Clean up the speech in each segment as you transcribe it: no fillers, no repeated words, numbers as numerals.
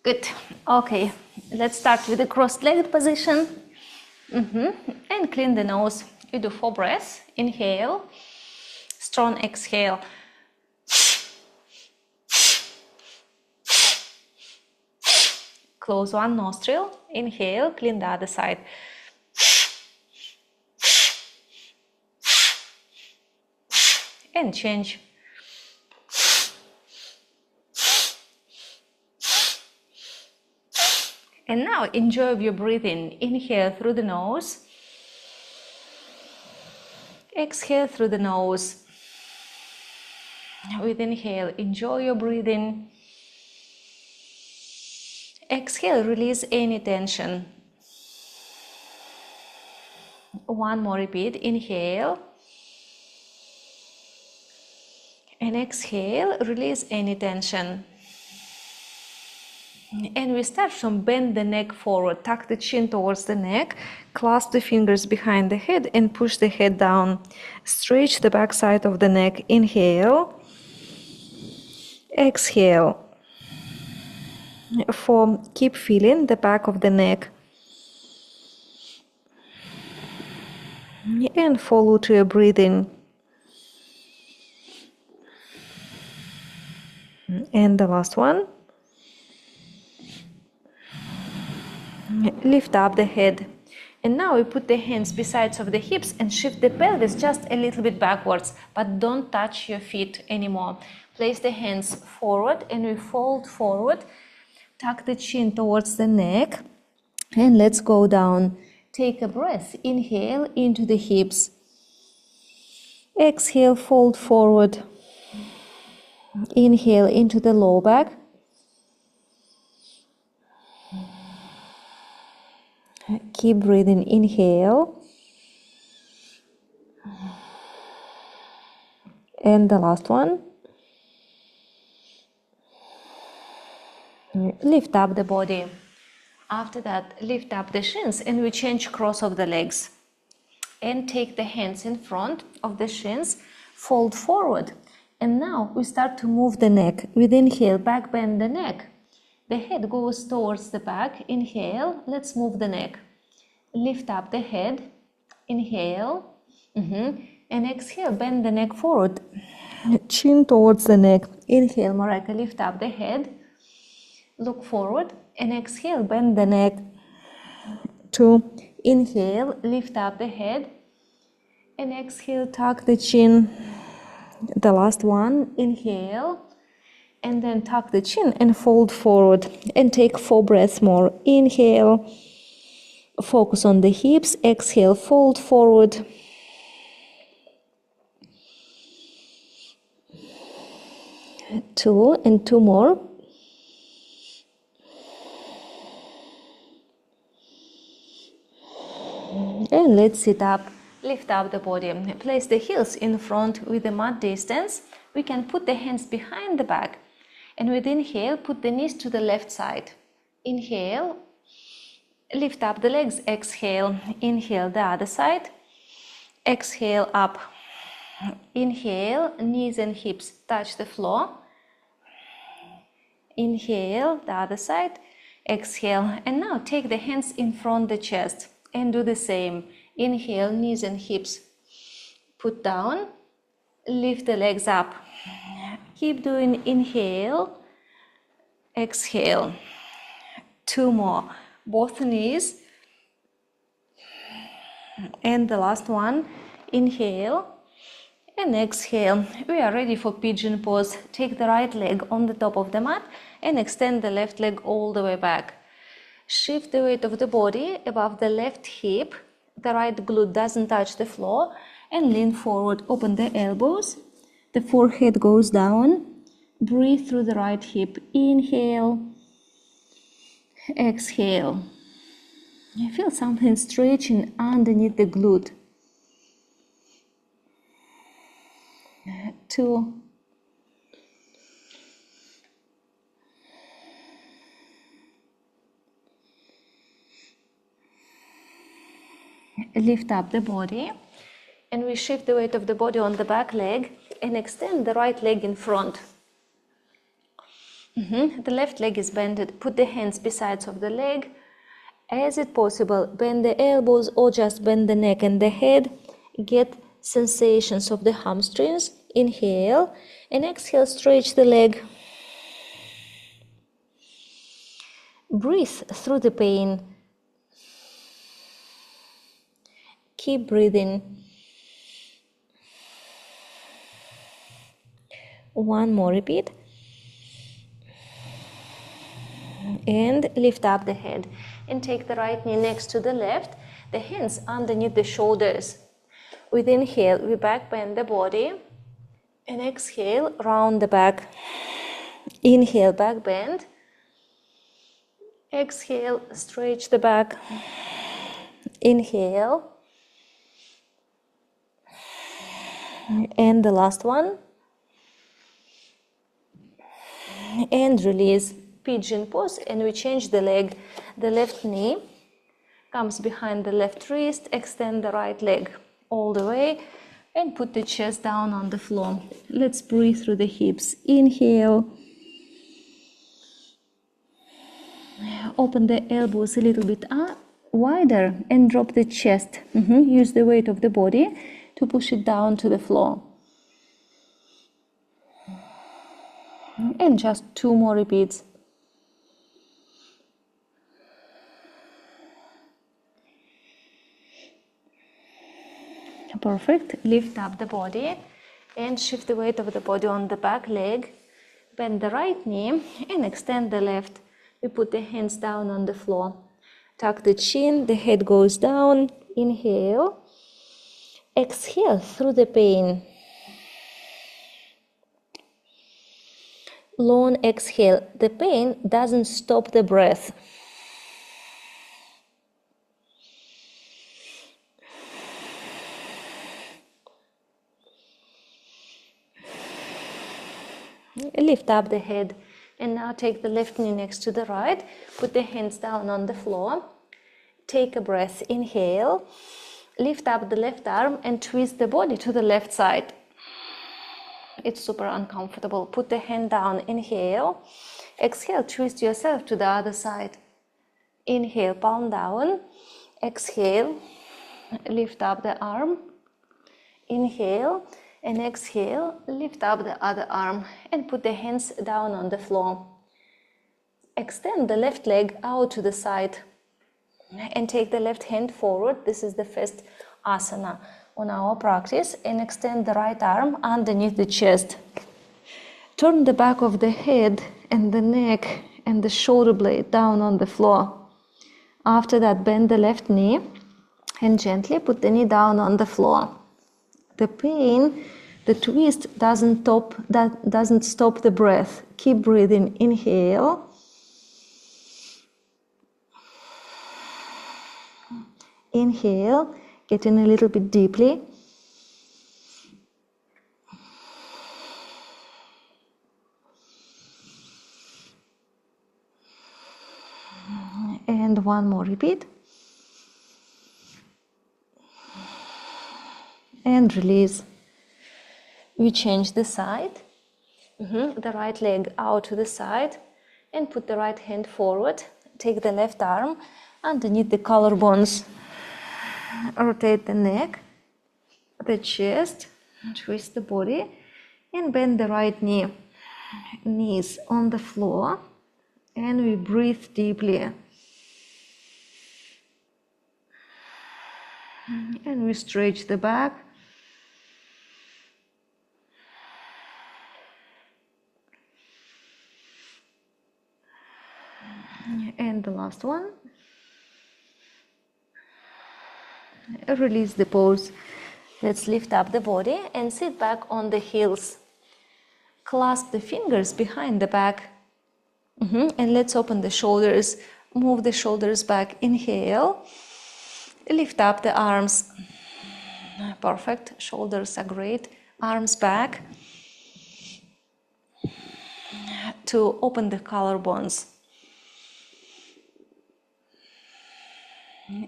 Good. Okay, let's start with the cross-legged position. And clean the nose. You do 4 breaths. Inhale, strong exhale. Close one nostril. Inhale, clean the other side. And change. And now enjoy your breathing. Inhale through the nose. Exhale through the nose. With inhale, enjoy your breathing. Exhale, release any tension. One more repeat. Inhale. And exhale, release any tension. And we start from bend the neck forward, tuck the chin towards the neck, clasp the fingers behind the head and push the head down. Stretch the back side of the neck. Inhale. Exhale. 4, keep feeling the back of the neck. And follow to your breathing. And the last one. Lift up the head. And now we put the hands besides of the hips and shift the pelvis just a little bit backwards, but don't touch your feet anymore. Place the hands forward and we fold forward. Tuck the chin towards the neck and let's go down. Take a breath. Inhale into the hips. Exhale, fold forward. Inhale into the low back. Keep breathing. Inhale. And the last one. Lift up the body. After that, lift up the shins and we change cross of the legs. And take the hands in front of the shins, fold forward. And now we start to move the neck. With inhale, back bend the neck. The head goes towards the back. Inhale, let's move the neck. Lift up the head. Inhale. And exhale, bend the neck forward. Chin towards the neck. Inhale, Marika, lift up the head. Look forward and exhale, bend the neck. 2, inhale, lift up the head. And exhale, tuck the chin. The last one, inhale. And then tuck the chin and fold forward. And take 4 breaths more. Inhale. Focus on the hips. Exhale, fold forward. Two and 2 more. And let's sit up, lift up the body. Place the heels in front with the mat distance. We can put the hands behind the back. And with inhale, put the knees to the left side. Inhale, lift up the legs. Exhale, inhale the other side. Exhale up. Inhale, knees and hips touch the floor. Inhale, the other side. Exhale, and now take the hands in front of the chest. And do the same. Inhale, knees and hips. Put down. Lift the legs up. Keep doing inhale. Exhale. 2 more. Both knees. And the last one. Inhale. And exhale. We are ready for pigeon pose. Take the right leg on the top of the mat and extend the left leg all the way back. Shift the weight of the body above the left hip. The right glute doesn't touch the floor. And lean forward. Open the elbows. The forehead goes down. Breathe through the right hip. Inhale. Exhale. You feel something stretching underneath the glute. 2. Lift up the body and we shift the weight of the body on the back leg and extend the right leg in front. The left leg is bended. Put the hands besides of the leg. As it possible, bend the elbows or just bend the neck and the head. Get sensations of the hamstrings. Inhale and exhale, stretch the leg. Breathe through the pain. Keep breathing. One more repeat. And lift up the head. And take the right knee next to the left. The hands underneath the shoulders. With inhale, we back bend the body. And exhale, round the back. Inhale, back bend. Exhale, stretch the back. Inhale. And the last one. And release. Pigeon pose, and we change the leg. The left knee comes behind the left wrist. Extend the right leg all the way and put the chest down on the floor. Let's breathe through the hips. Inhale. Open the elbows a little bit wider and drop the chest. Use the weight of the body to push it down to the floor. And just 2 more repeats. Perfect. Lift up the body and shift the weight of the body on the back leg. Bend the right knee and extend the left. We put the hands down on the floor. Tuck the chin, the head goes down. Inhale. Exhale through the pain. Long exhale. The pain doesn't stop the breath. Lift up the head and now take the left knee next to the right. Put the hands down on the floor. Take a breath. Inhale. Lift up the left arm and twist the body to the left side. It's super uncomfortable. Put the hand down. Inhale. Exhale. Twist yourself to the other side. Inhale. Palm down. Exhale. Lift up the arm. Inhale. And exhale, lift up the other arm and put the hands down on the floor. Extend the left leg out to the side and take the left hand forward. This is the first asana on our practice. And extend the right arm underneath the chest. Turn the back of the head and the neck and the shoulder blade down on the floor. After that, bend the left knee and gently put the knee down on the floor. The pain, the twist doesn't stop the breath. Keep breathing. Inhale. Inhale, get in a little bit deeply. And one more repeat. And release. We change the side. The right leg out to the side and put the right hand forward. Take the left arm underneath the collarbones. Rotate the neck, the chest, twist the body and bend the right knee. Knees on the floor and we breathe deeply. And we stretch the back. And the last one. Release the pose. Let's lift up the body and sit back on the heels. Clasp the fingers behind the back. And let's open the shoulders. Move the shoulders back. Inhale. Lift up the arms. Perfect. Shoulders are great. Arms back. To open the collarbones.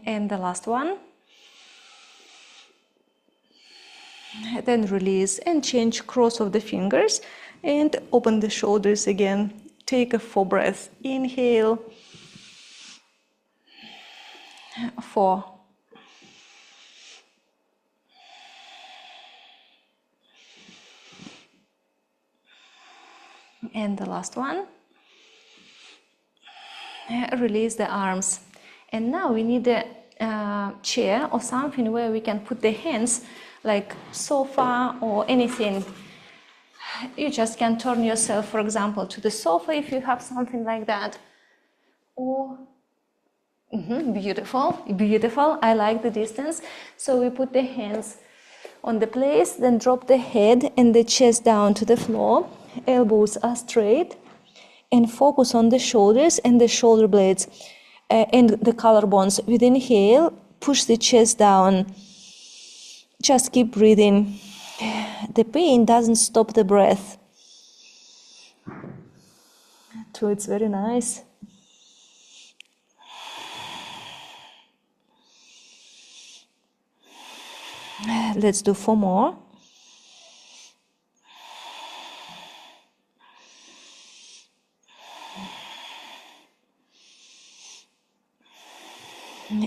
And the last one. Then release and change cross of the fingers and open the shoulders again. Take a 4 breaths. Inhale. 4. And the last one. Release the arms. And now we need a chair or something where we can put the hands, like sofa or anything. You just can turn yourself, for example, to the sofa if you have something like that. Or beautiful, beautiful. I like the distance. So we put the hands on the place, then drop the head and the chest down to the floor. Elbows are straight, and focus on the shoulders and the shoulder blades and the collarbones. With inhale, push the chest down. Just keep breathing. The pain doesn't stop the breath. 2, it's very nice. Let's do 4 more.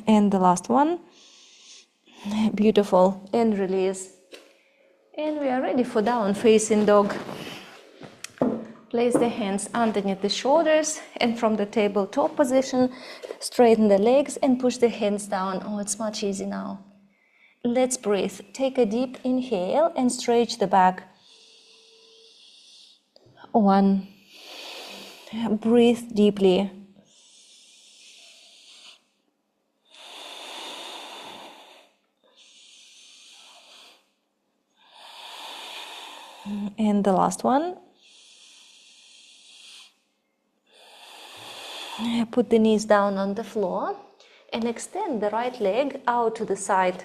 And the last one. Beautiful. And release. And we are ready for down facing dog. Place the hands underneath the shoulders, and from the tabletop position, straighten the legs and push the hands down. Oh, it's much easier now. Let's breathe. Take a deep inhale and stretch the back. 1. Breathe deeply. And the last one. Put the knees down on the floor and extend the right leg out to the side.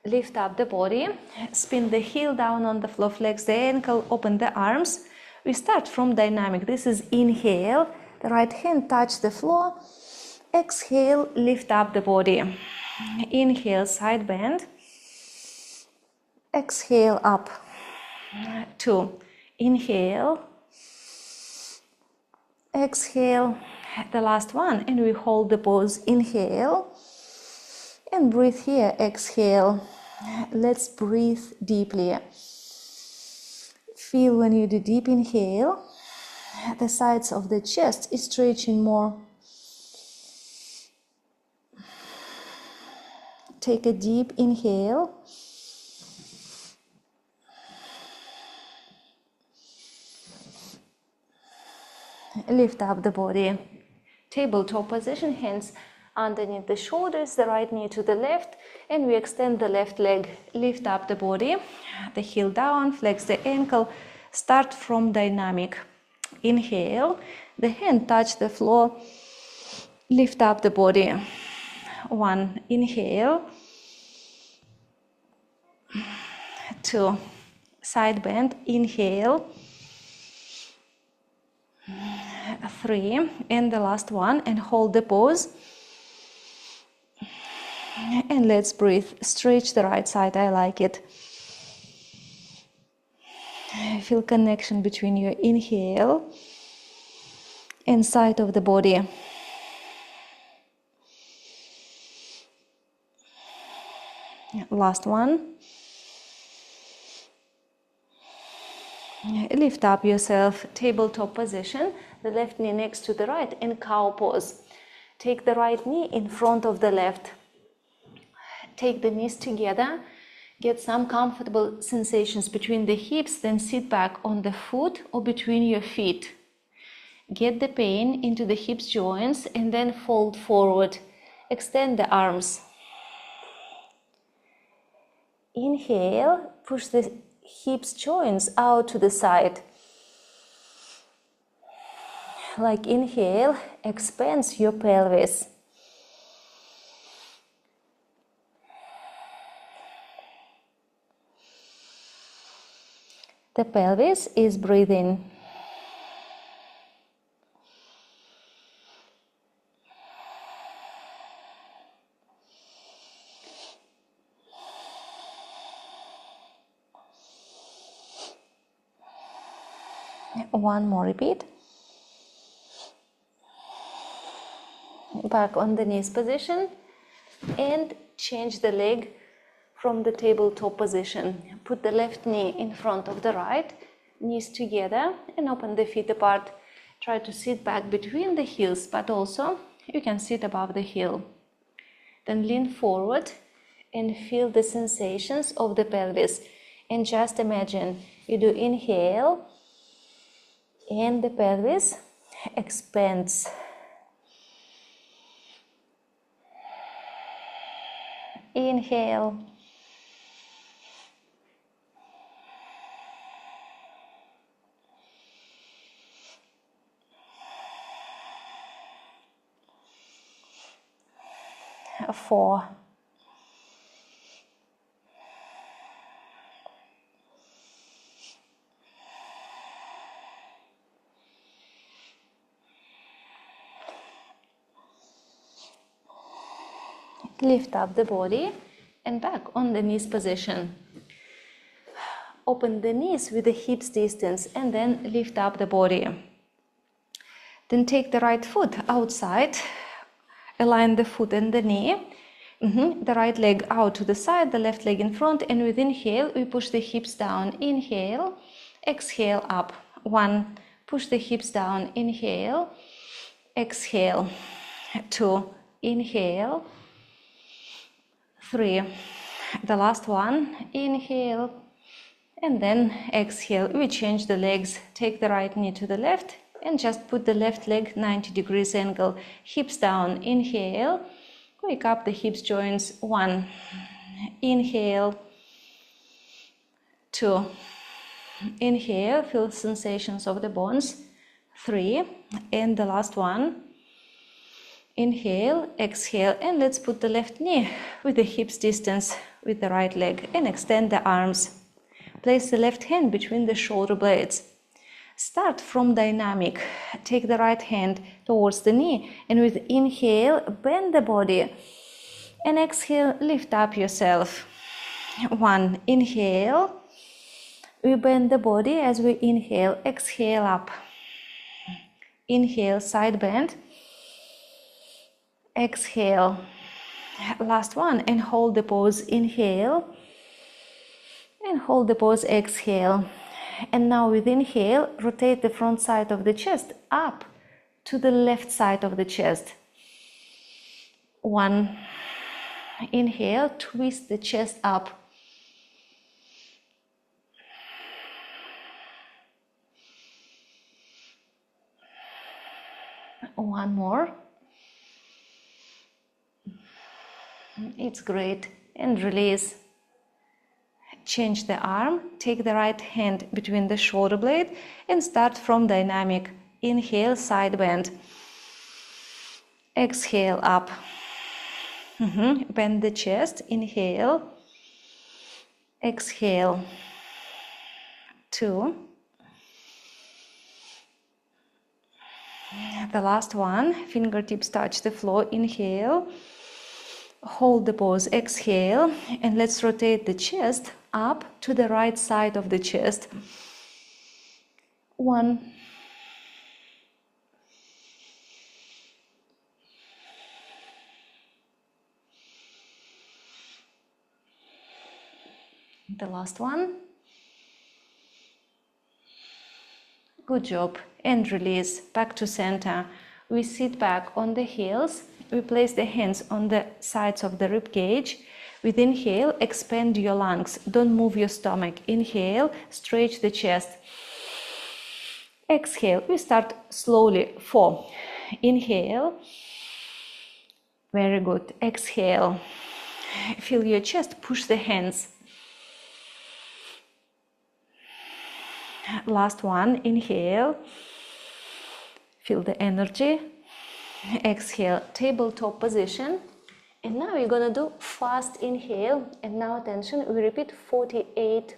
Lift up the body, spin the heel down on the floor, flex the ankle, open the arms. We start from dynamic. This is inhale, the right hand touch the floor. Exhale, lift up the body. Inhale, side bend. Exhale, up. 2. Inhale. Exhale. The last one, and we hold the pose. Inhale and breathe here. Exhale. Let's breathe deeply. Feel when you do deep inhale, the sides of the chest is stretching more. Take a deep inhale. Lift up the body. Tabletop position, hands underneath the shoulders, the right knee to the left, and we extend the left leg. Lift up the body, the heel down, flex the ankle. Start from dynamic. Inhale, the hand touch the floor. Lift up the body. 1. Inhale. 2. Side bend. Inhale. 3. And the last one, and hold the pose. And let's breathe. Stretch the right side. I like it. Feel connection between your inhale and side of the body. Last one. Lift up yourself, tabletop position, the left knee next to the right, in cow pose. Take the right knee in front of the left. Take the knees together. Get some comfortable sensations between the hips, then sit back on the foot or between your feet. Get the pain into the hips joints and then fold forward. Extend the arms. Inhale, push the hips joints out to the side. Like inhale, expands your pelvis. The pelvis is breathing. One more repeat. back on the knees position, and change the leg from the tabletop position. Put the left knee in front of the right, knees together, and open the feet apart. Try to sit back between the heels, but also you can sit above the heel. Then lean forward and feel the sensations of the pelvis. And just imagine you do inhale and the pelvis expands. Inhale. Four. Lift up the body and back on the knees position. Open the knees with the hips distance and then lift up the body. Then take the right foot outside, align the foot and the knee, the right leg out to the side, the left leg in front, and with inhale we push the hips down. Inhale, exhale up. 1, push the hips down. Inhale, exhale. 2, inhale. 3, the last one. Inhale and then exhale. We change the legs. Take the right knee to the left and just put the left leg 90 degrees angle, hips down. Inhale, wake up the hips joints. 1, inhale. 2, inhale, feel sensations of the bones. 3, and the last one. Inhale, exhale, and let's put the left knee with the hips distance with the right leg and extend the arms. Place the left hand between the shoulder blades. Start from dynamic. Take the right hand towards the knee and with inhale, bend the body and exhale, lift up yourself. 1, inhale. We bend the body as we inhale, exhale up. Inhale, side bend. Exhale. Last one, and hold the pose. Inhale and hold the pose. Exhale. And now with inhale, rotate the front side of the chest up to the left side of the chest. 1, inhale, twist the chest up. 1 more. It's great. And release. Change the arm, take the right hand between the shoulder blade and start from dynamic. Inhale, side bend. Exhale, up. Bend the chest. Inhale. Exhale. 2. The last one, fingertips touch the floor. Inhale. Hold the pose. Exhale. And let's rotate the chest up to the right side of the chest. 1. The last one. Good job. And release. Back to center. We sit back on the heels. We place the hands on the sides of the rib cage. With inhale, expand your lungs. Don't move your stomach. Inhale, stretch the chest. Exhale. We start slowly. 4. Inhale. Very good. Exhale. Feel your chest. Push the hands. Last one. Inhale. Feel the energy. Exhale. Tabletop position. And now we're gonna do fast inhale. And now attention, we repeat 48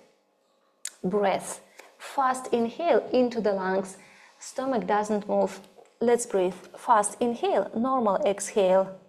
breaths. Fast inhale into the lungs. Stomach doesn't move. Let's breathe. Fast inhale, normal exhale.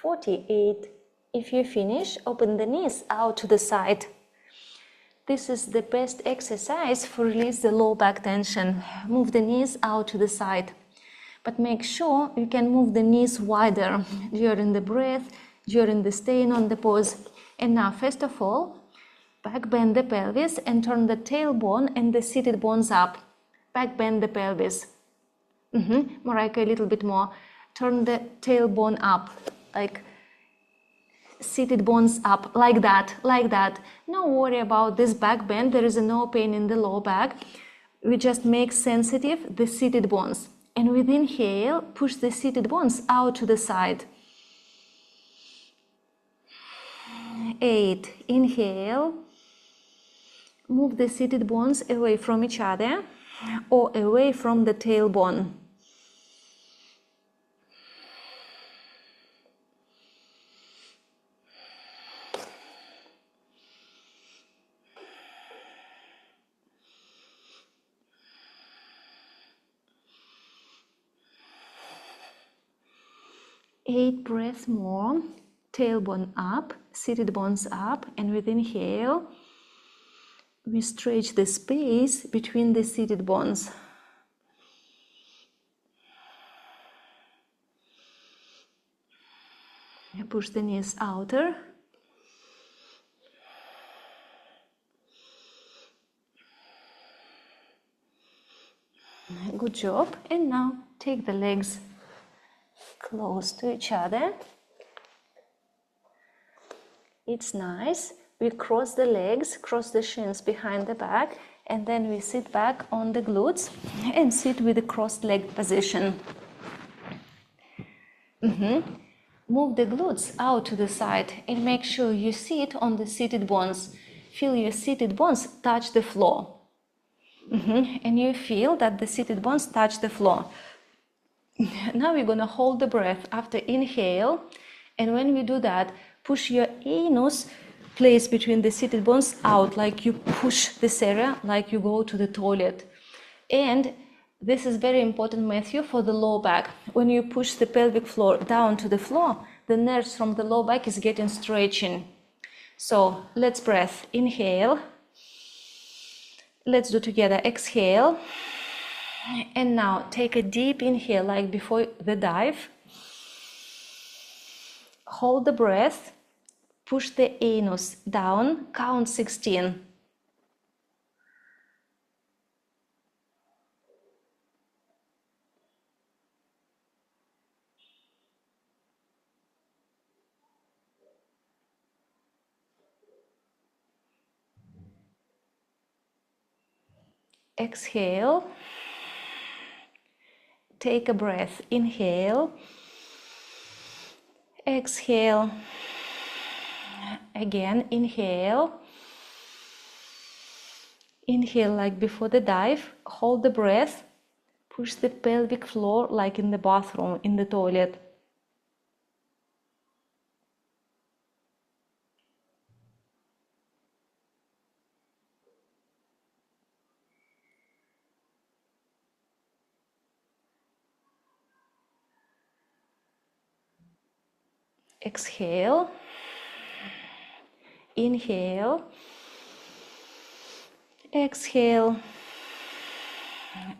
48. If you finish, open the knees out to the side. This is the best exercise for release the low back tension. Move the knees out to the side. But make sure you can move the knees wider during the breath, during the staying on the pose. And now, first of all, back bend the pelvis and turn the tailbone and the seated bones up. Back bend the pelvis. Marika, a little bit more. Turn the tailbone up, like seated bones up, like that, like that. No worry about this back bend. There is no pain in the low back. We just make sensitive the seated bones. And with inhale, push the seated bones out to the side. 8. Inhale. Move the seated bones away from each other or away from the tailbone. 8 breaths more. Tailbone up, seated bones up, and with inhale, we stretch the space between the seated bones. Push the knees outer. Good job. And now take the legs close to each other. It's nice. We cross the legs, cross the shins behind the back, and then we sit back on the glutes and sit with the crossed leg position. Move the glutes out to the side and make sure you sit on the seated bones. Feel your seated bones touch the floor. And you feel that the seated bones touch the floor. Now we're going to hold the breath after inhale, and when we do that, push your anus place between the seated bones out, like you push this area, like you go to the toilet. And this is very important, Matthew, for the low back. When you push the pelvic floor down to the floor, the nerves from the low back is getting stretching. So let's breath. Inhale. Let's do together. Exhale. And now take a deep inhale like before the dive. Hold the breath. Push the anus down. Count 16. Exhale. Take a breath. Inhale. Exhale. Again, inhale. Inhale like before the dive. Hold the breath. Push the pelvic floor like in the bathroom, in the toilet. Exhale. Inhale. Exhale.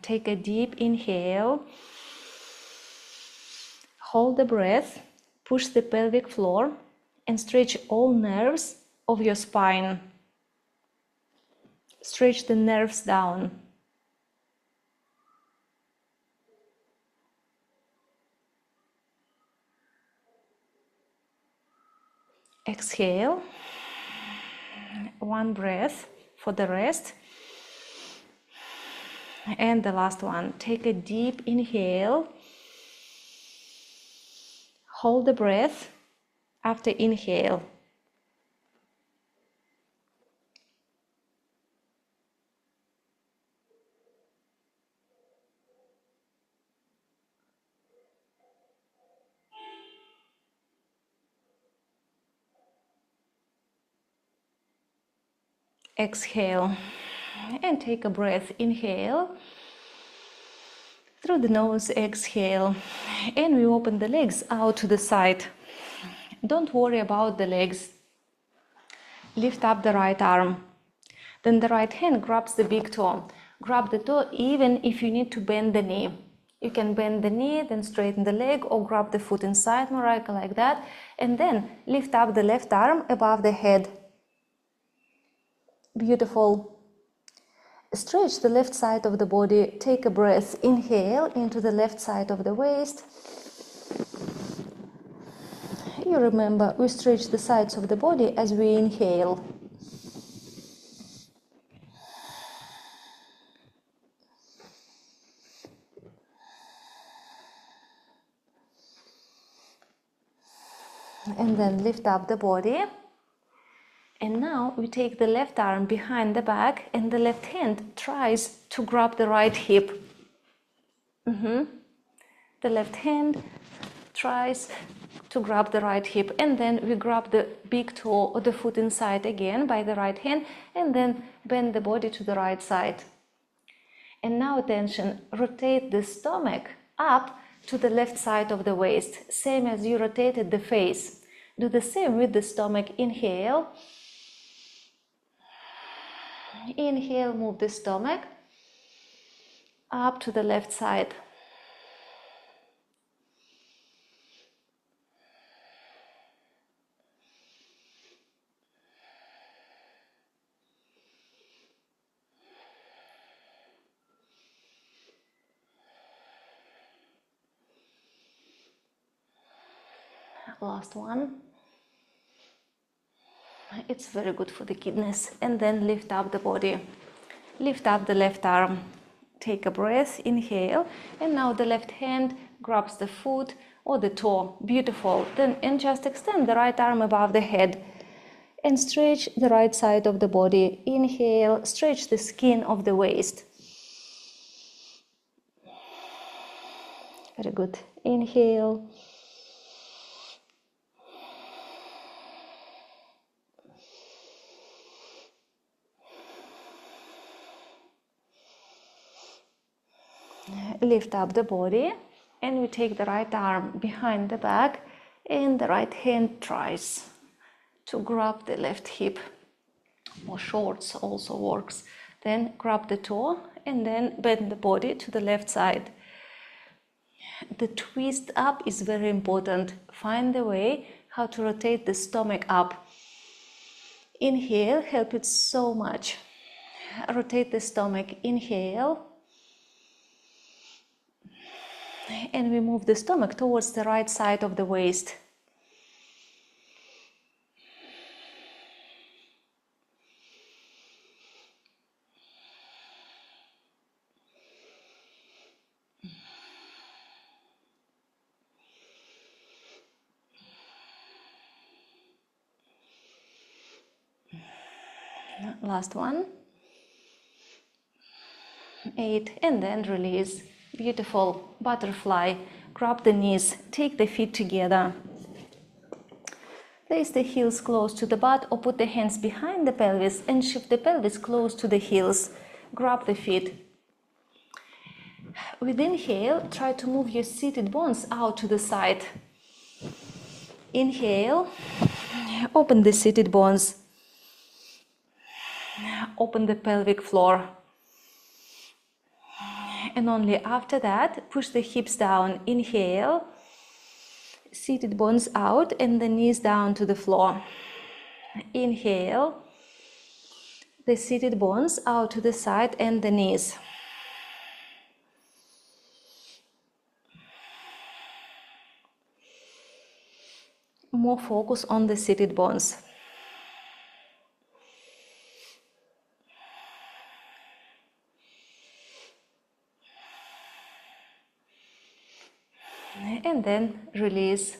Take a deep inhale. Hold the breath. Push the pelvic floor and stretch all nerves of your spine. Stretch the nerves down. Exhale. One breath for the rest. And the last one. Take a deep inhale. Hold the breath after inhale. Exhale and take a breath. Inhale through the nose, exhale, and we open the legs out to the side. Don't worry about the legs. Lift up the right arm. Then the right hand grabs the big toe. Grab the toe even if you need to bend the knee. You can bend the knee, then straighten the leg, or grab the foot inside, Marika, like that. And then lift up the left arm above the head. Beautiful. Stretch the left side of the body. Take a breath. Inhale into the left side of the waist. You remember, we stretch the sides of the body as we inhale. And then lift up the body. And now we take the left arm behind the back and the left hand tries to grab the right hip. The left hand tries to grab the right hip, and then we grab the big toe or the foot inside again by the right hand, and then bend the body to the right side. And now attention, rotate the stomach up to the left side of the waist, same as you rotated the face. Do the same with the stomach. Inhale. Inhale, move the stomach up to the left side. Last one. It's very good for the kidneys. And then lift up the body. Lift up the left arm. Take a breath. Inhale. And now the left hand grabs the foot or the toe. Beautiful. Then and just extend the right arm above the head. And stretch the right side of the body. Inhale. Stretch the skin of the waist. Very good. Inhale. Lift up the body, and we take the right arm behind the back, and the right hand tries to grab the left hip, or shorts also works. Then grab the toe and then bend the body to the left side. The twist up is very important. Find the way how to rotate the stomach up. Inhale, help it so much. Rotate the stomach. Inhale. And we move the stomach towards the right side of the waist. Last one. 8, and then release. Beautiful. Butterfly. Grab the knees. Take the feet together. Place the heels close to the butt, or put the hands behind the pelvis and shift the pelvis close to the heels. Grab the feet. With inhale, try to move your seated bones out to the side. Inhale. Open the seated bones. Open the pelvic floor. And only after that, push the hips down. Inhale. Seated bones out and the knees down to the floor. Inhale. The seated bones out to the side and the knees. More focus on the seated bones. And then release.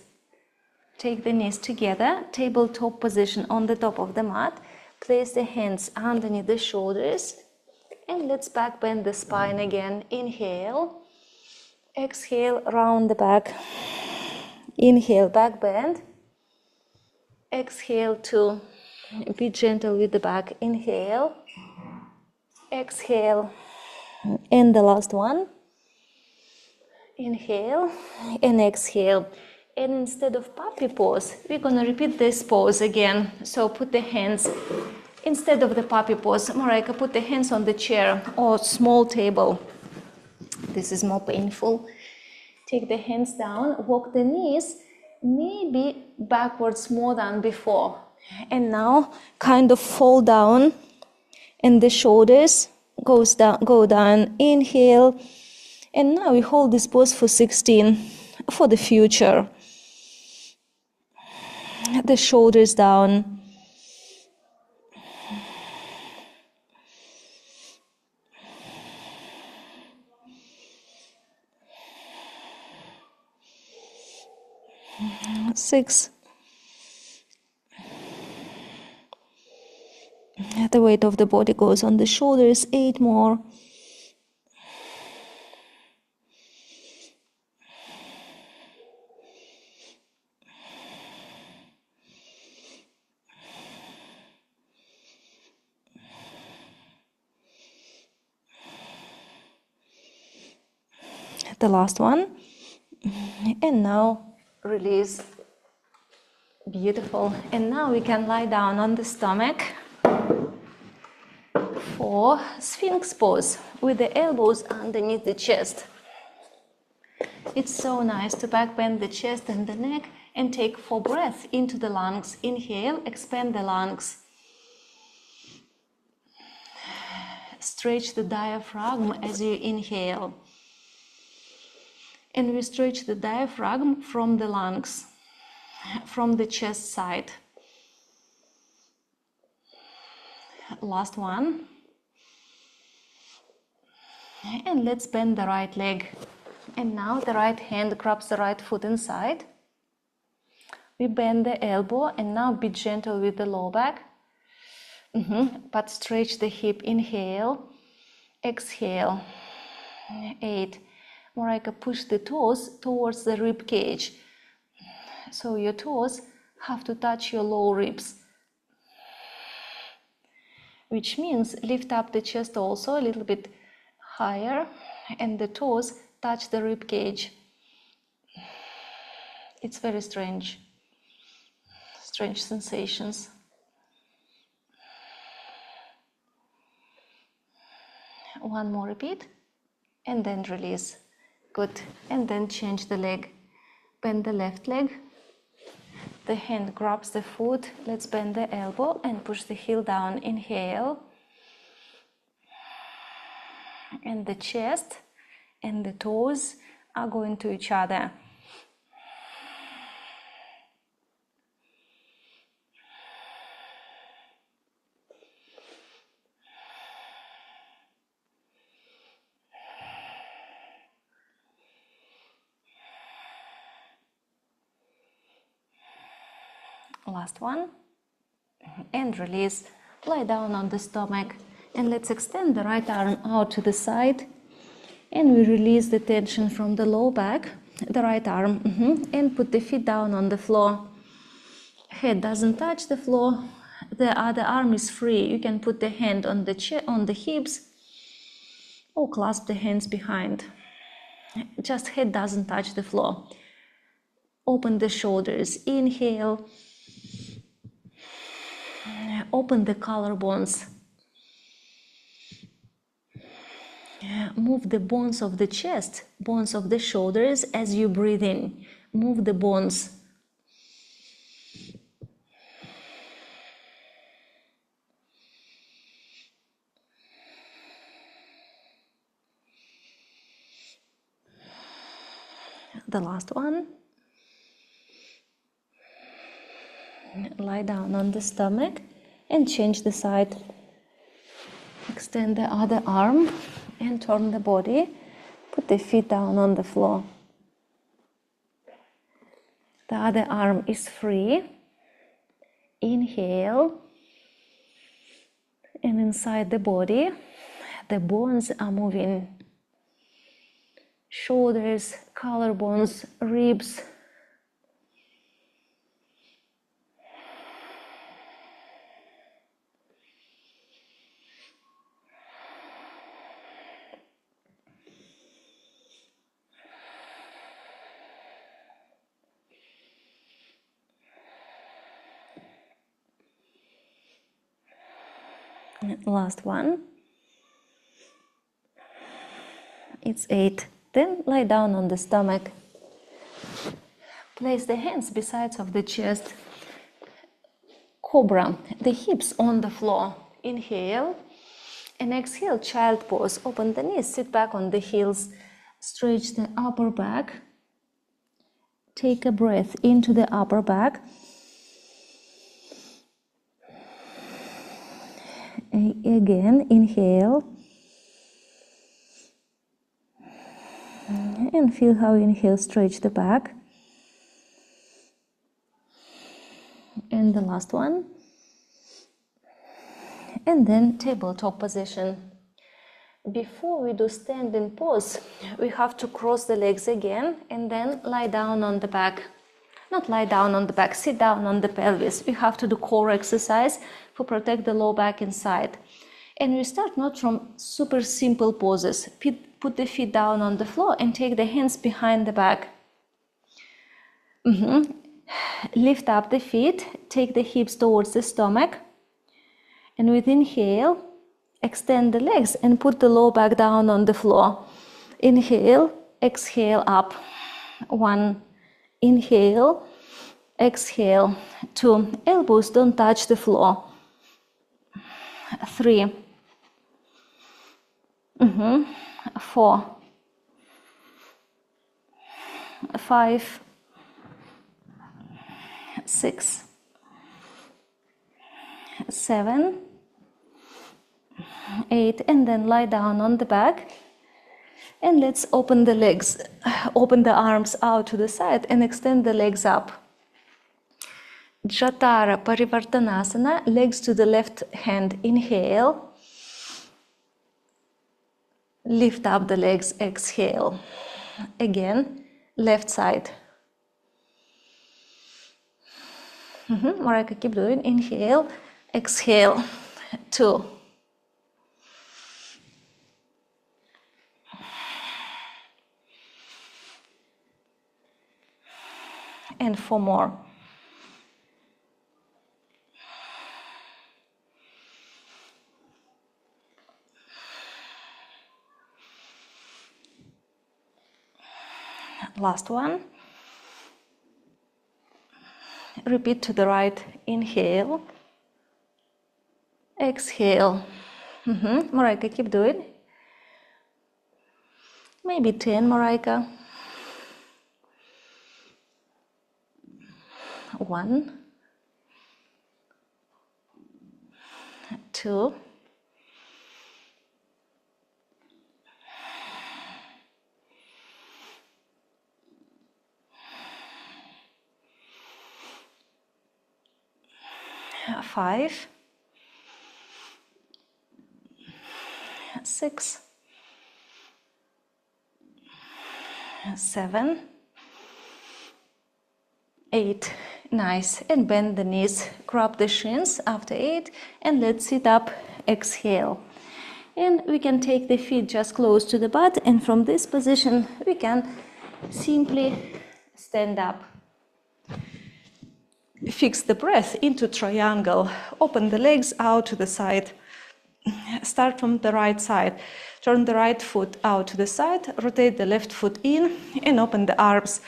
Take the knees together, tabletop position on the top of the mat. Place the hands underneath the shoulders. And let's back bend the spine again. Inhale. Exhale, round the back. Inhale, back bend. Exhale to be gentle with the back. Inhale. Exhale. And the last one. Inhale and exhale. And instead of puppy pose, we're gonna repeat this pose again. So put the hands, instead of the puppy pose, Marika, put the hands on the chair or small table. This is more painful. Take the hands down, walk the knees, maybe backwards more than before. And now kind of fall down and the shoulders go down, inhale. And now we hold this pose for 16 for the future. The shoulders down. Six. The weight of the body goes on the shoulders. 8 more. The last one. And now release. Beautiful. And now we can lie down on the stomach for Sphinx pose with the elbows underneath the chest. It's so nice to back bend the chest and the neck and take 4 breaths into the lungs. Inhale, expand the lungs. Stretch the diaphragm as you inhale. And we stretch the diaphragm from the lungs, from the chest side. Last one. And let's bend the right leg. And now the right hand grabs the right foot inside. We bend the elbow and now be gentle with the low back. But stretch the hip. Inhale, exhale. 8. Marika, push the toes towards the rib cage. So your toes have to touch your low ribs. Which means lift up the chest also a little bit higher and the toes touch the rib cage. It's very strange sensations. One more repeat and then release. Good. And then change the leg. Bend the left leg. The hand grabs the foot. Let's bend the elbow and push the heel down. Inhale. And the chest and the toes are going to each other. Last one. And release. Lie down on the stomach. And let's extend the right arm out to the side. And we release the tension from the low back, the right arm, and put the feet down on the floor. Head doesn't touch the floor. The other arm is free. You can put the hand on the hips or clasp the hands behind. Just head doesn't touch the floor. Open the shoulders. Inhale. Open the collarbones. Move the bones of the chest, bones of the shoulders as you breathe in. Move the bones. The last one. Lie down on the stomach and change the side. Extend the other arm and turn the body. Put the feet down on the floor. The other arm is free. Inhale. And inside the body, the bones are moving. Shoulders, collarbones, ribs. Last one. It's 8. Then lie down on the stomach. Place the hands beside of the chest. Cobra, the hips on the floor. Inhale and exhale, child pose. Open the knees, sit back on the heels. Stretch the upper back. Take a breath into the upper back. Again, inhale. And feel how inhale, stretch the back. And the last one. And then tabletop position. Before we do standing pose, we have to cross the legs again and then lie down on the back. Not lie down on the back, sit down on the pelvis. We have to do core exercise to protect the low back inside. And we start not from super simple poses. Put the feet down on the floor and take the hands behind the back. Lift up the feet, take the hips towards the stomach. And with inhale, extend the legs and put the low back down on the floor. Inhale, exhale up. 1, inhale, exhale. 2, elbows don't touch the floor. 3, 4, 5, 6, 7, 8, and then lie down on the back. And let's open the legs, open the arms out to the side and extend the legs up. Jatara Parivartanasana, legs to the left hand. Inhale. Lift up the legs, exhale. Again, left side. Marika, keep doing. Inhale, exhale. 2. And 4 more. Last one. Repeat to the right. Inhale. Exhale. Marika, keep doing. Maybe 10, Marika. 1, 2, 5, 6, 7, 8. Nice. And bend the knees, grab the shins after 8, and let's sit up. Exhale. And we can take the feet just close to the butt, and from this position we can simply stand up. Fix the breath into triangle. Open the legs out to the side. Start from the right side. Turn the right foot out to the side, rotate the left foot in, and open the arms.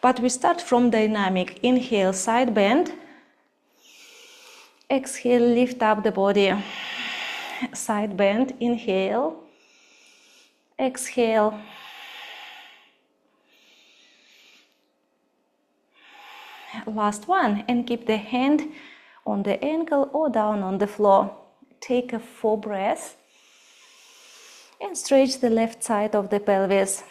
But we start from dynamic. Inhale, side bend. Exhale, lift up the body. Side bend, inhale. Exhale. Last one, and keep the hand on the ankle or down on the floor. Take a 4 breaths and stretch the left side of the pelvis.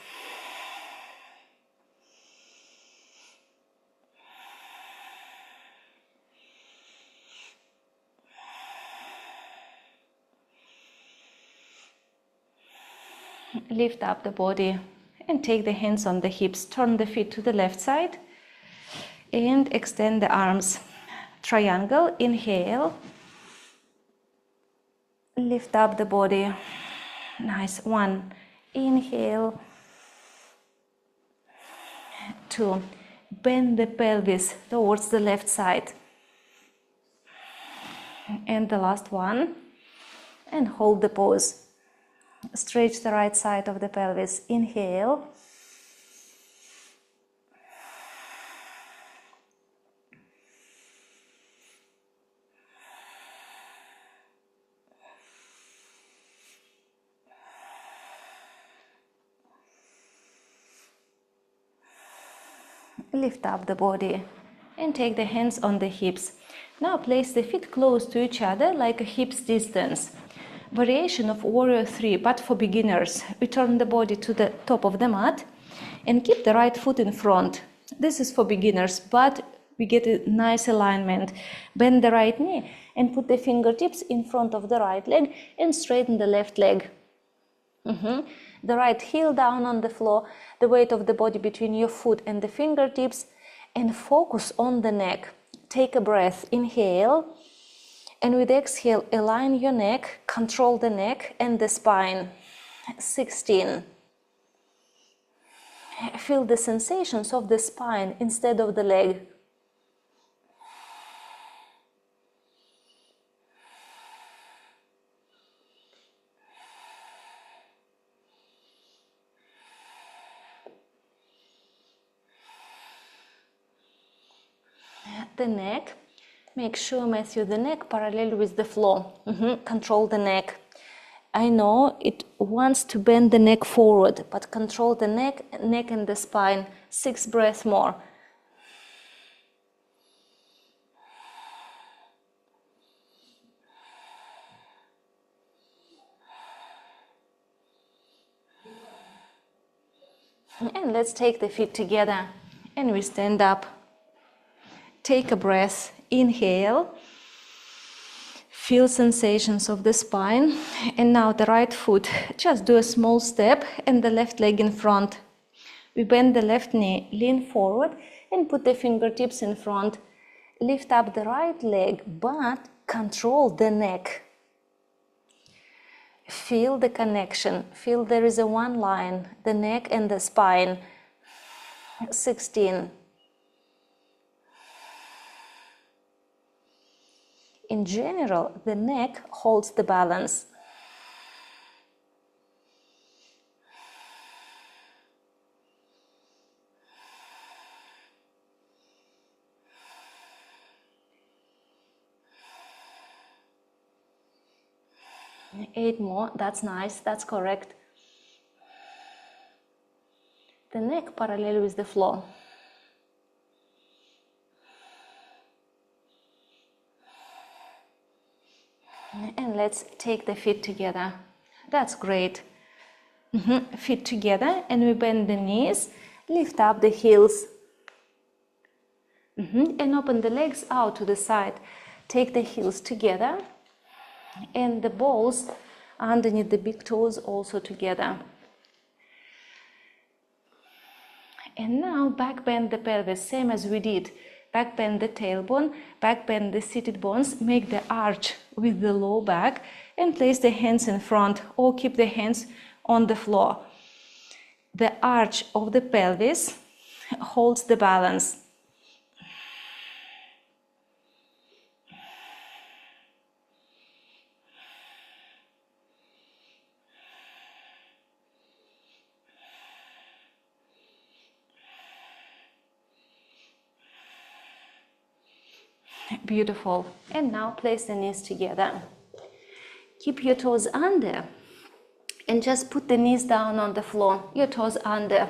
Lift up the body and take the hands on the hips. Turn the feet to the left side and extend the arms. Triangle, inhale. Lift up the body. Nice. 1, inhale. 2, bend the pelvis towards the left side. And the last one. and hold the pose. Stretch the right side of the pelvis. Inhale. Lift up the body and take the hands on the hips. Now place the feet close to each other like a hip's distance. Variation of Warrior 3, but for beginners. We turn the body to the top of the mat and keep the right foot in front. This is for beginners, but we get a nice alignment. Bend the right knee and put the fingertips in front of the right leg and straighten the left leg. The right heel down on the floor, the weight of the body between your foot and the fingertips, and focus on the neck. Take a breath, inhale, and with exhale, align your neck, control the neck and the spine. 16. Feel the sensations of the spine instead of the leg. The neck, make sure, Matthew, the neck parallel with the floor. Control the neck. I know it wants to bend the neck forward, but control the neck and the spine. 6 breaths more. And let's take the feet together and we stand up. Take a breath, inhale, feel sensations of the spine, and now the right foot, just do a small step and the left leg in front. We bend the left knee, lean forward and put the fingertips in front. Lift up the right leg, but control the neck. Feel the connection, feel there is a one line, the neck and the spine. 16. In general, the neck holds the balance. Eight more, that's nice, that's correct. The neck parallel with the floor. And let's take the feet together. That's great. Feet together and we bend the knees, lift up the heels. And open the legs out to the side. Take the heels together and the balls underneath the big toes also together. And now back bend the pelvis, same as we did. Back bend the tailbone, back bend the seated bones, make the arch with the low back and place the hands in front or keep the hands on the floor. The arch of the pelvis holds the balance. Beautiful. And now place the knees together. Keep your toes under and just put the knees down on the floor. Your toes under.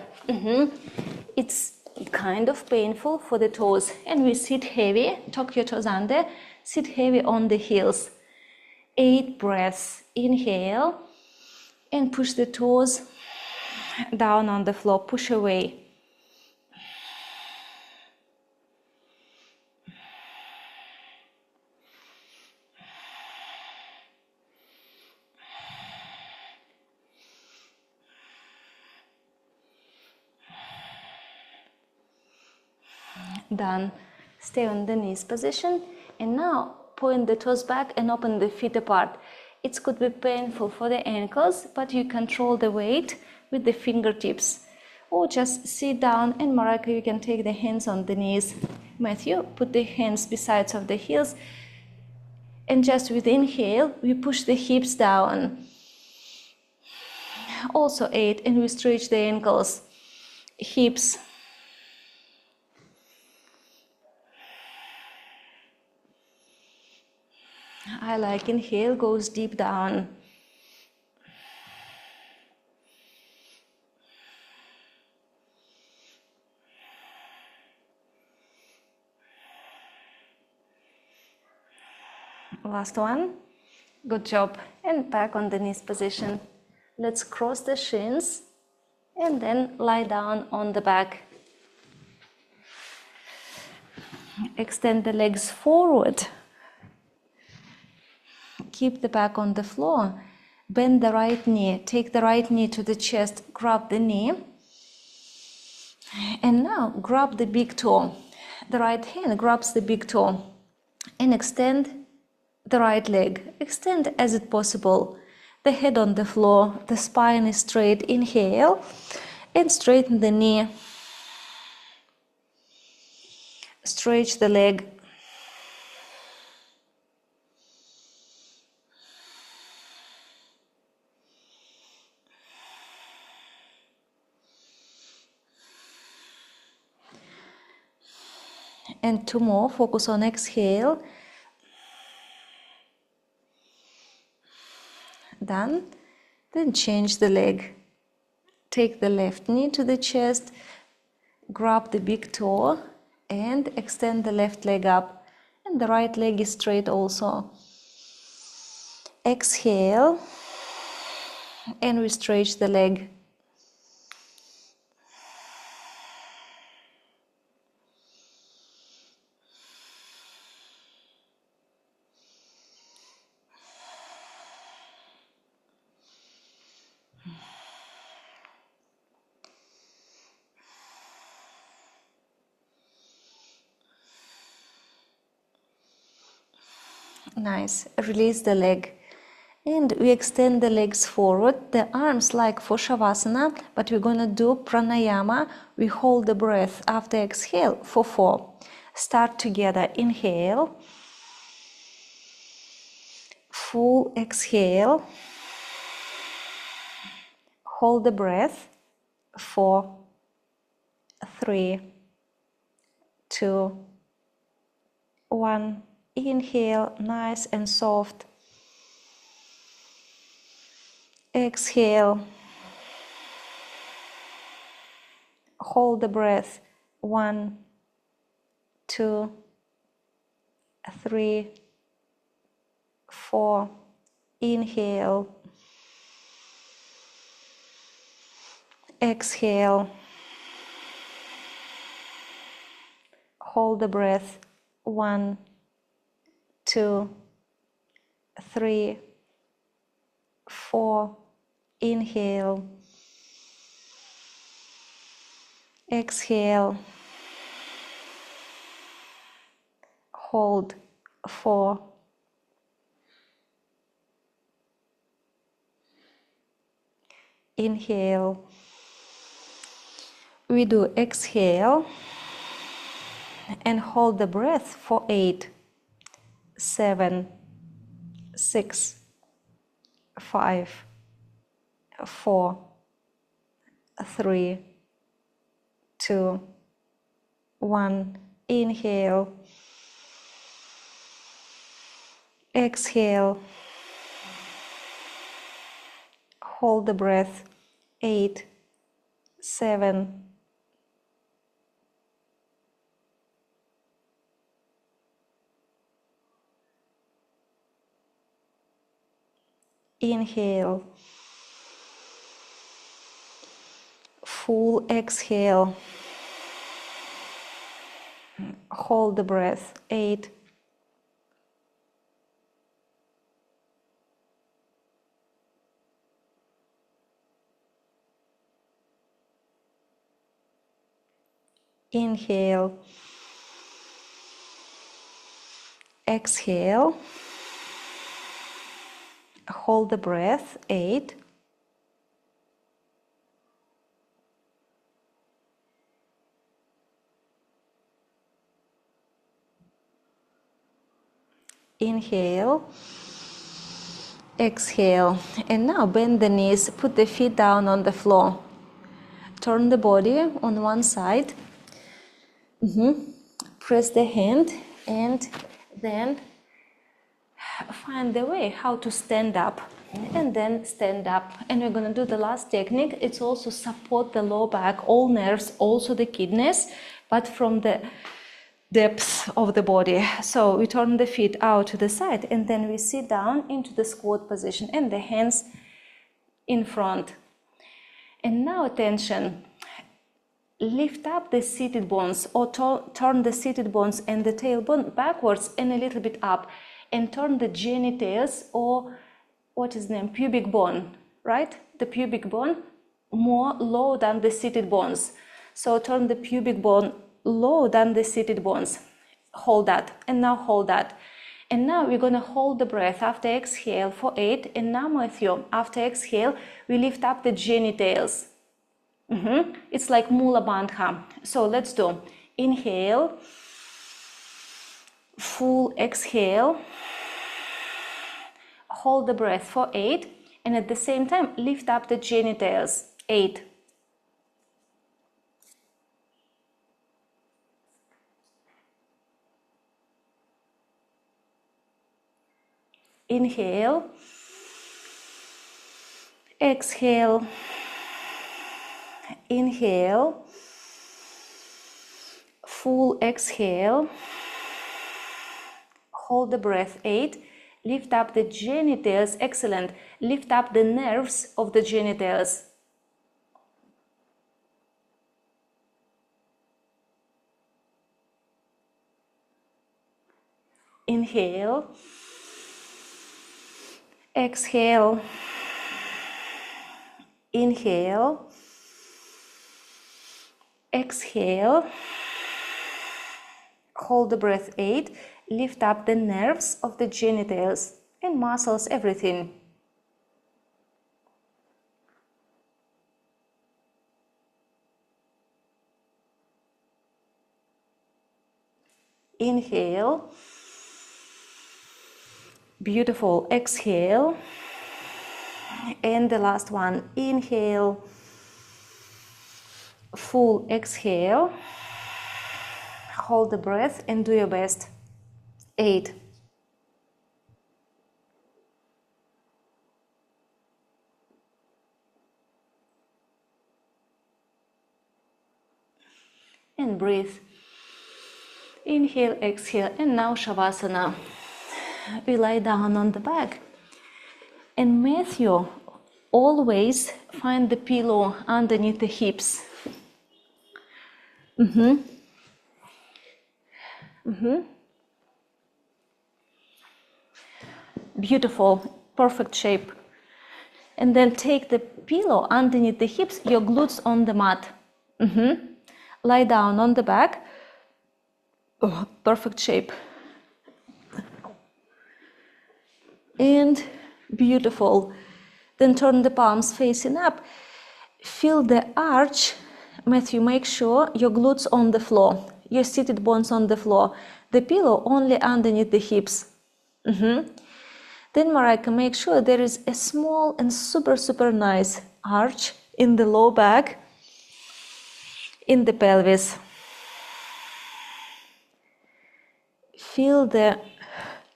It's kind of painful for the toes. And we sit heavy. Tuck your toes under. Sit heavy on the heels. 8 breaths. Inhale and push the toes down on the floor. Push away. Done. Stay on the knees position and now point the toes back and open the feet apart. It could be painful for the ankles, but you control the weight with the fingertips. Or just sit down and Marika, you can take the hands on the knees. Matthew, put the hands besides of the heels And just with inhale, we push the hips down. Also 8, and we stretch the ankles, hips. I like inhale, goes deep down. Last one. Good job. And back on the knees position. Let's cross the shins and then lie down on the back. Extend the legs forward. Keep the back on the floor. Bend the right knee. Take the right knee to the chest. Grab the knee. And now grab the big toe. The right hand grabs the big toe. And extend the right leg. Extend as it possible. The head on the floor. The spine is straight. Inhale. And straighten the knee. Stretch the leg. And 2 more. Focus on exhale. Done. Then change the leg. Take the left knee to the chest. Grab the big toe and extend the left leg up. And the right leg is straight also. Exhale. And we stretch the leg. Nice. Release the leg. And we extend the legs forward, the arms like for Shavasana, but we're going to do pranayama. We hold the breath after exhale for 4. Start together. Inhale. Full exhale. Hold the breath. 4, 3, 2, 1. Inhale, nice and soft. Exhale. Hold the breath. 1, 2, 3, 4. Inhale. Exhale. Hold the breath. 1, 2, 3, 4. Inhale. Exhale. Hold. 4. Inhale. We do exhale and hold the breath for 8, 7, 6, 5, 4, 3, 2, 1. Inhale. Exhale. Hold the breath. 8, 7. Inhale. Full exhale. Hold the breath. 8. Inhale. Exhale. Hold the breath. 8. Inhale, exhale. And now bend the knees, put the feet down on the floor. Turn the body on one side. Press the hand and then find the way how to stand up. And then stand up. And we're going to do the last technique. It's also support the lower back, all nerves, also the kidneys, but from the depth of the body. So we turn the feet out to the side and then we sit down into the squat position and the hands in front. And now attention, lift up the seated bones or turn the seated bones and the tailbone backwards and a little bit up, and turn the genitals or what is the name, pubic bone, right? The pubic bone more low than the seated bones. So turn the pubic bone low than the seated bones. Hold that, and now hold that. And now we're going to hold the breath after exhale for 8. And now, Matthew, after exhale, we lift up the genitals. It's like Mula Bandha. So let's do inhale, full exhale, hold the breath for 8, and at the same time lift up the genitals. 8. Inhale, exhale, inhale, full exhale, hold the breath. 8, lift up the genitals. Excellent. Lift up the nerves of the genitals. Inhale, exhale, inhale, exhale, hold the breath. 8, lift up the nerves of the genitals and muscles, everything. Inhale, beautiful, exhale, and the last one, inhale, full exhale, hold the breath and do your best. 8. And breathe. Inhale, exhale, and now Shavasana. We lie down on the back. And Matthew, always find the pillow underneath the hips. Beautiful, perfect shape. And then take the pillow underneath the hips, your glutes on the mat. Lie down on the back. Oh, perfect shape. And beautiful. Then turn the palms facing up. Feel the arch. Matthew, make sure your glutes on the floor, your seated bones on the floor, the pillow only underneath the hips. Then Marika, make sure there is a small and super nice arch in the low back, in the pelvis. Feel the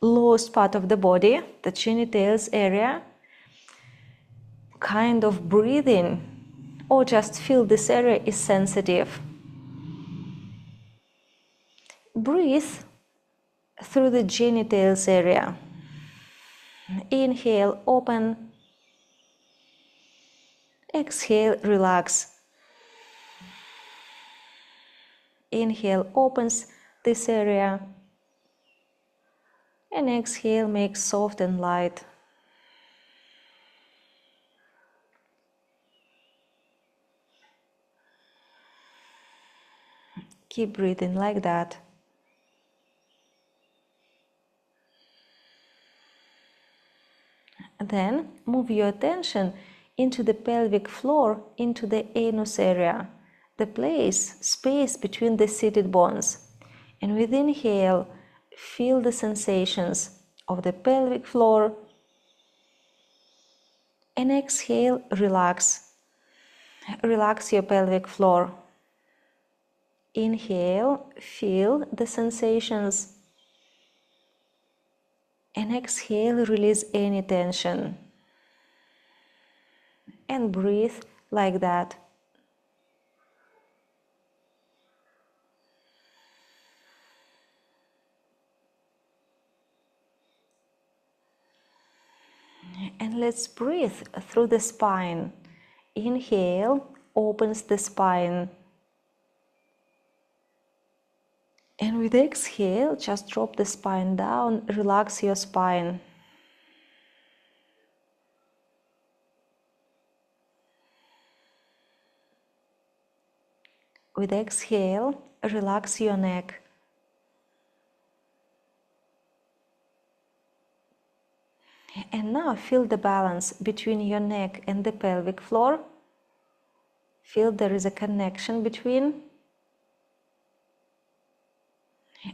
lowest part of the body, the genitals area. Kind of breathe in, or just feel this area is sensitive. Breathe through the genitals area. Inhale, open. Exhale, relax. Inhale, opens this area. And exhale, make soft and light. Keep breathing like that. Then move your attention into the pelvic floor, into the anus area, the space between the seated bones. And with inhale, feel the sensations of the pelvic floor. And exhale, relax. Relax your pelvic floor. Inhale, feel the sensations. And exhale, release any tension. And breathe like that. And let's breathe through the spine. Inhale, opens the spine. And with exhale, just drop the spine down, relax your spine. With exhale, relax your neck. And now feel the balance between your neck and the pelvic floor. Feel there is a connection between.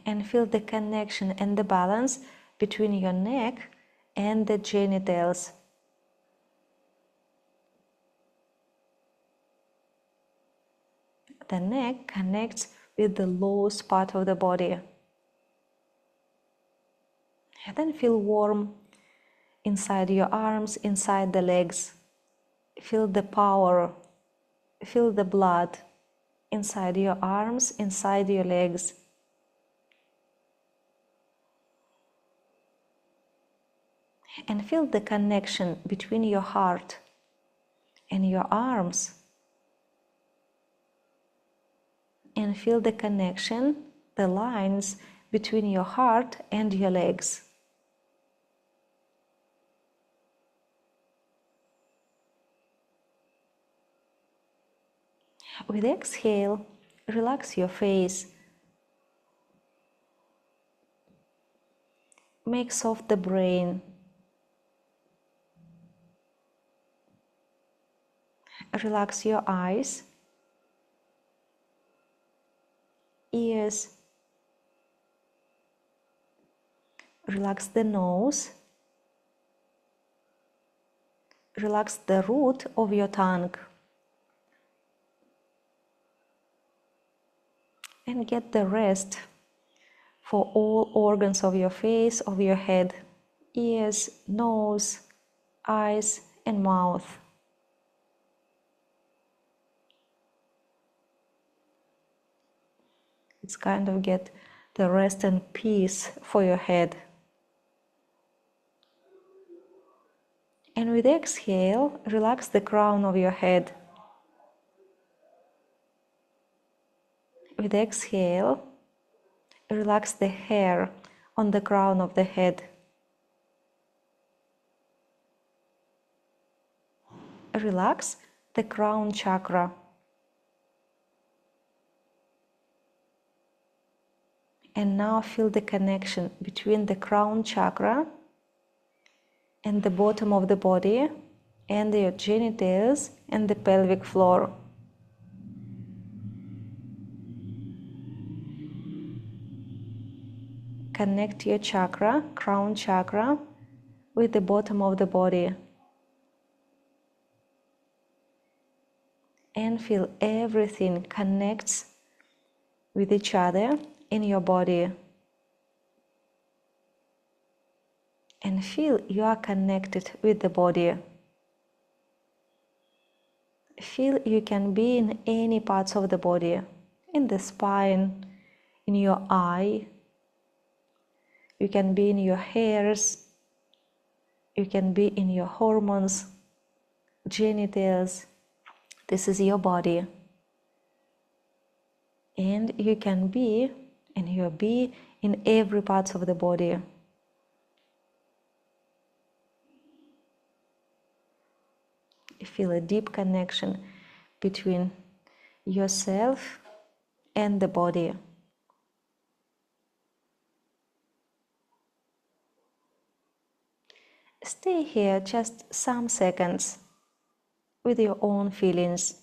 And feel the connection and the balance between your neck and the genitals. The neck connects with the lowest part of the body. And then feel warm inside your arms, inside the legs. Feel the power, feel the blood inside your arms, inside your legs. And feel the connection between your heart and your arms. And feel the connection, the lines between your heart and your legs. With exhale, relax your face. Make soft the brain. Relax your eyes, ears. Relax the nose. Relax the root of your tongue. And get the rest for all organs of your face, of your head, ears, nose, eyes, and mouth. It's kind of get the rest and peace for your head. And with exhale, relax the crown of your head. With exhale, relax the hair on the crown of the head. Relax the crown chakra. And now feel the connection between the crown chakra and the bottom of the body and your genitals and the pelvic floor. Connect your chakra, crown chakra, with the bottom of the body. And feel everything connects with each other in your body. And feel you are connected with the body. Feel you can be in any parts of the body, in the spine, in your eye. You can be in your hairs. You can be in your hormones, genitals. This is your body. And you can be, and you'll be in every part of the body. You feel a deep connection between yourself and the body. Stay here just some seconds with your own feelings.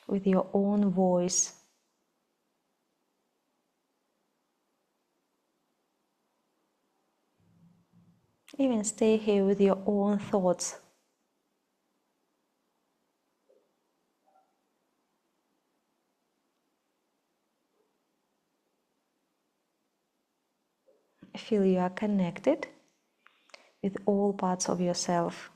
With your own voice. Even stay here with your own thoughts. Feel you are connected with all parts of yourself.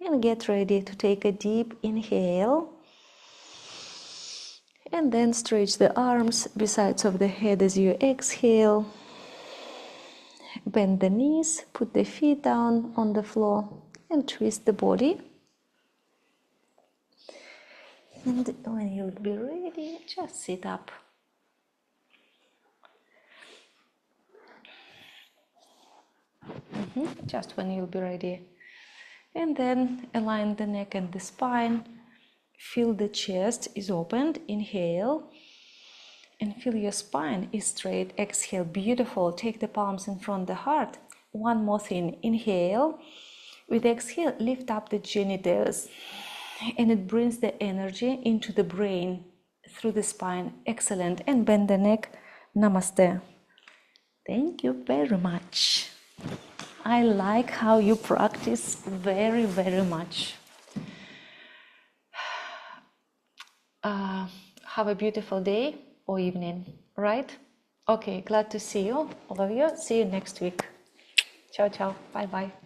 And get ready to take a deep inhale. And then stretch the arms besides of the head as you exhale. Bend the knees, put the feet down on the floor and twist the body. And when you'll be ready, just sit up. Just when you'll be ready. And then align the neck and the spine. Feel the chest is opened. Inhale. And feel your spine is straight. Exhale. Beautiful. Take the palms in front of the heart. One more thing. Inhale. With exhale, lift up the genitals. And it brings the energy into the brain through the spine. Excellent. And bend the neck. Namaste. Thank you very much. I like how you practice very, very much. Have a beautiful day or evening, right? Okay, glad to see you, all of you. See you next week. Ciao, ciao. Bye-bye.